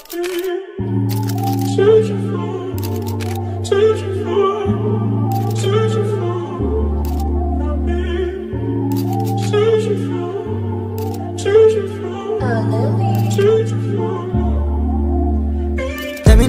Dami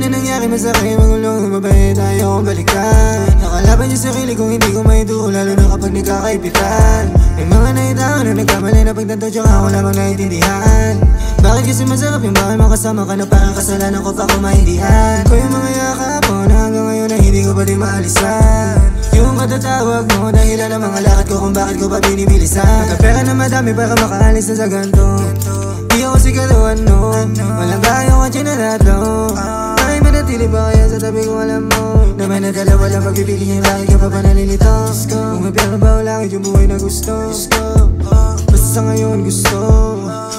na nangyari masakay, magulong, mabait, ayaw kong balikan. Nakalaban yung sarili kung hindi ko maituo, lalo na kapag nagkakaibigan. May mga naitao na nagkamali na pagtanto, tsaka ako lamang naintindihan. Bakit kasi masarap yung bakit makasama ka na parang kasalanan ko pa kung maindihan. Ko yung mga yakap mo na hanggang ngayon na hindi ko pa din maalisan. Yung katatawag mo dahilan ng mga lakad ko kung bakit ko pa binibilisan. Magkapera na madami para makaalis na sa ganto. Di ako sigaluhan no, walang bayo ka chinalato. Ay manatili ba kaya sa tabi kung alam mo naman na dalawa lang pagpipili niya, bakit ka pa nalilito? Kung may pera ba o langit yung buhay na gusto? Basta sa ngayon gusto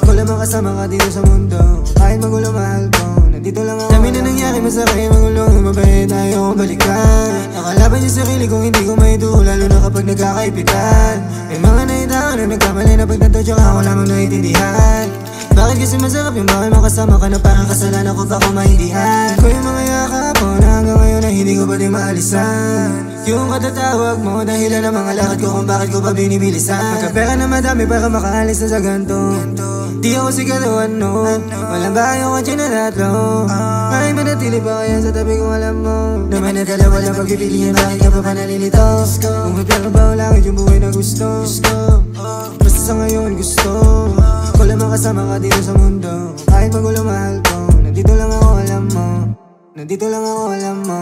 ko lamang kasama ka dito sa mundo. Kahit magulo mahal ko, nandito lang ako. Dami na nangyari masakay, magulo, mabait, ayaw kong balikan. Nakalaban yung sarili kung hindi ko maituo, lalo na kapag nagkakaibigan. May mga naitao na nagkamali na pagtanto, tsaka ako lamang naintindihan. Bakit kasi masarap yung bakit makasama ka na parang kasalanan ko pa kung maindihan. Ko yung mga yakap mo na hanggang ngayon na hindi ko pa din maalisan. Yung katatawag mo dahilan ng mga lakad ko kung bakit ko pa binibilisan. Magkapera na madami para makaalis na sa ganto. Di ako sigaluhan no, walang bayo ka chinalato. Ay manatili ba kaya sa tabi kung alam mo naman na dalawa lang pagpipilian, bakit ka pa nalilito? Kung may pera ba o langit yung buhay na gusto? Basta sa ngayon gusto ko lamang kasama ka dito sa mundo. Kahit magulo mahal ko, nandito lang ako alam mo. Nandito lang ako alam mo.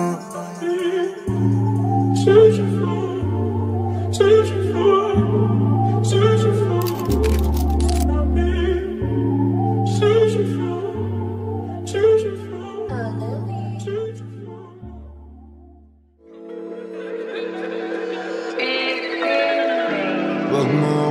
Wag mo